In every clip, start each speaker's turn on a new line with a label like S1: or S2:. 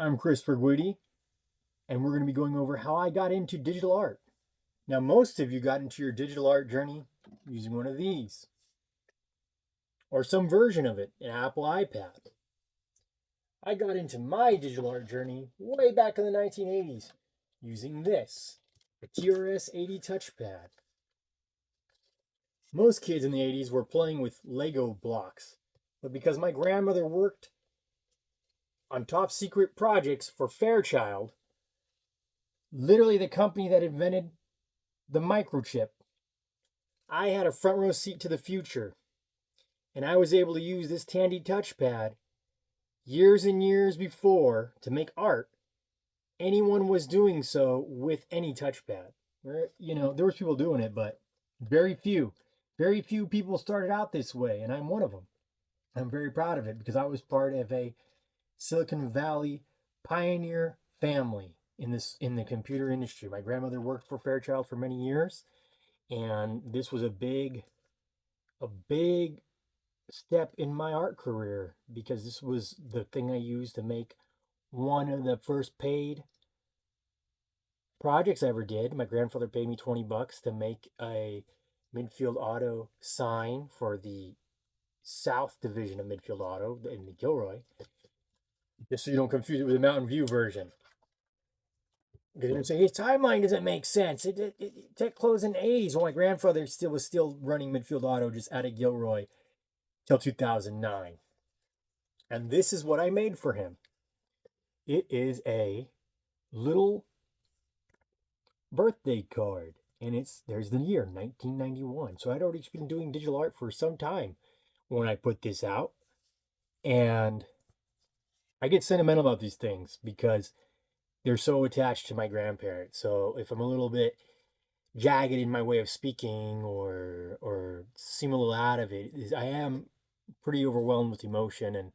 S1: I'm Chris Perguidi, and we're going to be going over how I got into digital art. Now, most of you got into your digital art journey using one of these, or some version of it, an Apple iPad. I got into my digital art journey way back in the 1980s using this, a TRS-80 touchpad. Most kids in the 80s were playing with Lego blocks, but because my grandmother worked on top secret projects for Fairchild, literally the company that invented the microchip, I had a front row seat to the future, and I was able to use this Tandy touchpad years and years before to make art. Anyone was doing so with any touchpad. There was people doing it, but very few. Very few people started out this way, and I'm one of them. I'm very proud of it because I was part of a Silicon Valley pioneer family in the computer industry. My grandmother worked for Fairchild for many years, and this was a big step in my art career because this was the thing I used to make one of the first paid projects I ever did. My grandfather paid me $20 to make a Midfield Auto sign for the South Division of Midfield Auto in the Gilroy, just so you don't confuse it with the Mountain View version. Because they say his timeline doesn't make sense. It closed in the 80s when my grandfather was still running Midfield Auto just out of Gilroy till 2009. And this is what I made for him. It is a little birthday card, and there's the year 1991. So I'd already been doing digital art for some time when I put this out, and I get sentimental about these things because they're so attached to my grandparents. So if I'm a little bit jagged in my way of speaking or seem a little out of it, I am pretty overwhelmed with emotion. And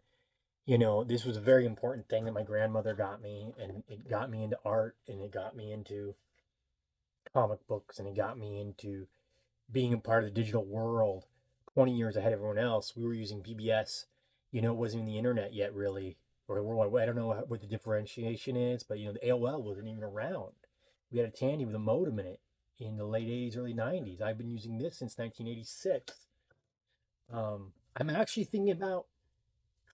S1: this was a very important thing that my grandmother got me, and it got me into art, and it got me into comic books, and it got me into being a part of the digital world 20 years ahead of everyone else. We were using BBS. It wasn't even the internet yet, really, or World Wide Web. I don't know what the differentiation is, but the AOL wasn't even around. We had a Tandy with a modem in it in the late 80s, early 90s. I've been using this since 1986. I'm actually thinking about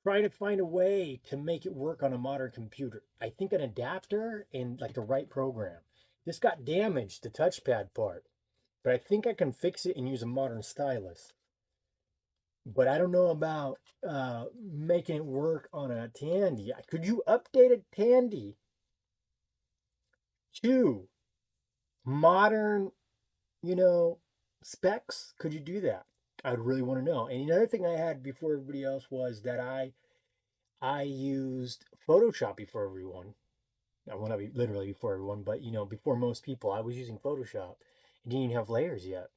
S1: trying to find a way to make it work on a modern computer. I think an adapter and like the right program. This got damaged, the touchpad part, but I think I can fix it and use a modern stylus. But I don't know about making it work on a Tandy. Could you update a Tandy to modern, you know, specs? Could you do that? I'd really want to know. And another thing I had before everybody else was that I used Photoshop before everyone. I want to be literally before everyone, but before most people, I was using Photoshop. It didn't even have layers yet.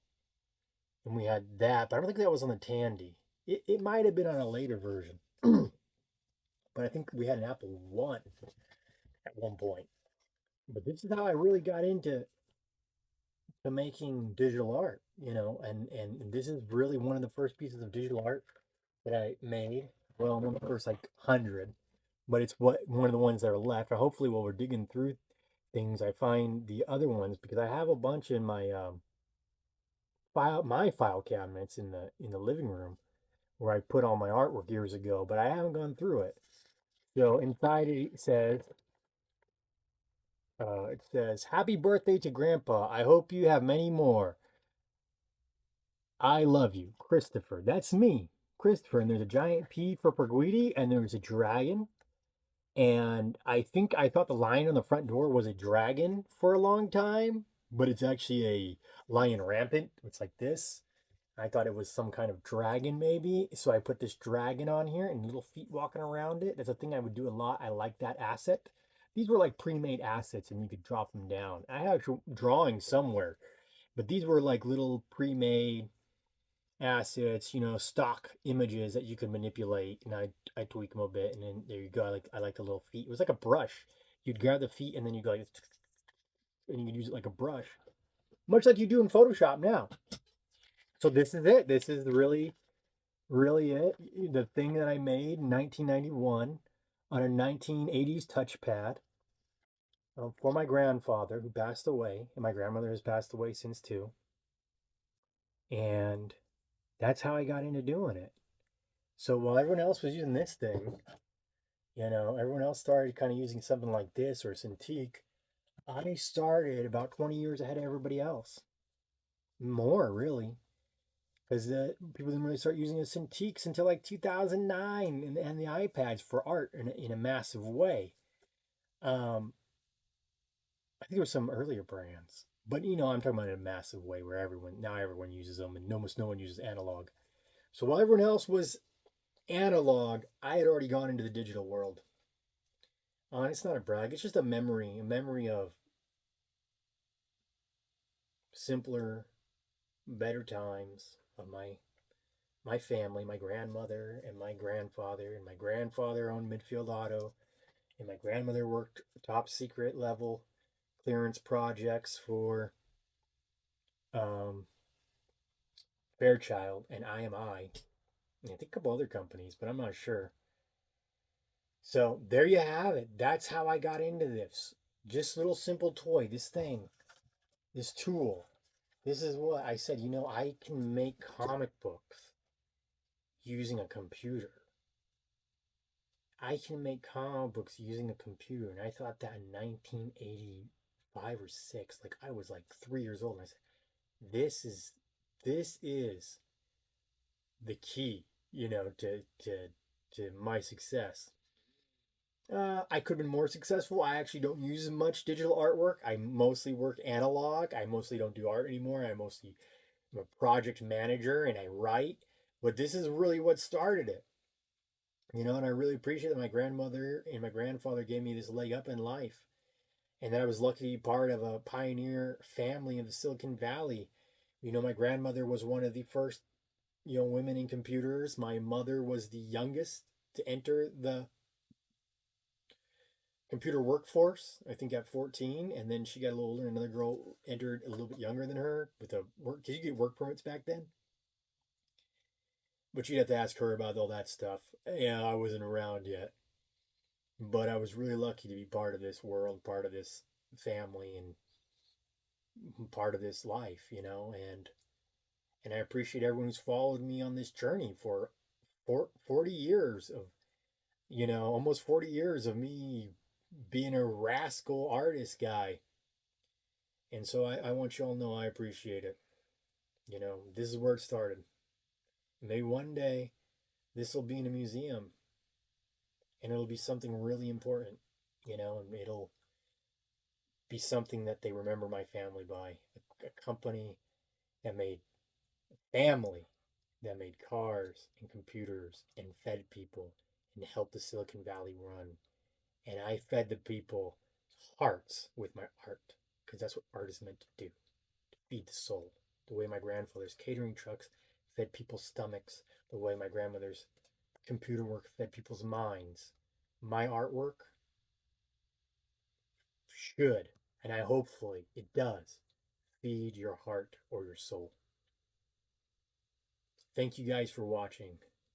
S1: And we had that, but I don't think that was on the Tandy. It might have been on a later version. But I think we had an Apple One at one point. But this is how I really got into to making digital art, and this is really one of the first pieces of digital art that I made. Well, one of the first like 100, but it's one of the ones that are left. Or hopefully, while we're digging through things, I find the other ones because I have a bunch in my file cabinets in the living room where I put all my artwork years ago, but I haven't gone through it. So inside it says, "Happy birthday to Grandpa. I hope you have many more. I love you, Christopher." That's me, Christopher. And there's a giant P for Perguidi, and there's a dragon. And I thought the lion on the front door was a dragon for a long time, but it's actually a lion rampant. It's like this. I thought it was some kind of dragon, maybe. So I put this dragon on here and little feet walking around it. That's a thing I would do a lot. I like that asset. These were like pre-made assets and you could drop them down. I have actual drawings somewhere, but these were like little pre-made assets, stock images that you could manipulate. And I tweak them a bit, and then there you go. I like the little feet. It was like a brush. You'd grab the feet and then you go like, and you could use it like a brush, much like you do in Photoshop now. So this is it. This is really it. The thing that I made in 1991. on a 1980s touchpad for my grandfather who passed away, and my grandmother has passed away since too. And that's how I got into doing it. So while everyone else was using this thing, everyone else started kind of using something like this or Cintiq. I started about 20 years ahead of everybody else. More, really. Because people didn't really start using the Cintiqs until like 2009 and the iPads for art in a massive way. Um, I think there were some earlier brands, but I'm talking about in a massive way where everyone uses them and almost no one uses analog. So while everyone else was analog, I had already gone into the digital world. It's not a brag, it's just a memory of simpler, better times of my family, my grandmother and my grandfather, and my grandfather owned Midfield Auto, and my grandmother worked top secret level clearance projects for um, Fairchild and IMI, and I think a couple other companies, but I'm not sure. So there you have it. That's how I got into this. Just a little simple toy, this thing, this tool. This is what I said, I can make comic books using a computer. I can make comic books using a computer. And I thought that in 1985 or 6, like I was like 3 years old. And I said, this is the key, to my success. I could have been more successful. I actually don't use much digital artwork. I mostly work analog. I mostly don't do art anymore. I'm a project manager and I write. But this is really what started it. And I really appreciate that my grandmother and my grandfather gave me this leg up in life. And that I was lucky to be part of a pioneer family in the Silicon Valley. My grandmother was one of the first, women in computers. My mother was the youngest to enter the computer workforce, I think at 14, and then she got a little older. Another girl entered a little bit younger than her with a work. Did you get work permits back then? But you'd have to ask her about all that stuff. Yeah, I wasn't around yet, but I was really lucky to be part of this world, part of this family, and part of this life, and I appreciate everyone who's followed me on this journey for 40 years of, almost 40 years of me being a rascal artist guy. And so I want you all to know I appreciate it. This is where it started. Maybe one day this will be in a museum and it'll be something really important, and it'll be something that they remember my family by. A company that made family, that made cars and computers and fed people and helped the Silicon Valley run. And I fed the people hearts with my art because that's what art is meant to do, to feed the soul. The way my grandfather's catering trucks fed people's stomachs, the way my grandmother's computer work fed people's minds. My artwork should, and I hopefully it does, feed your heart or your soul. Thank you guys for watching.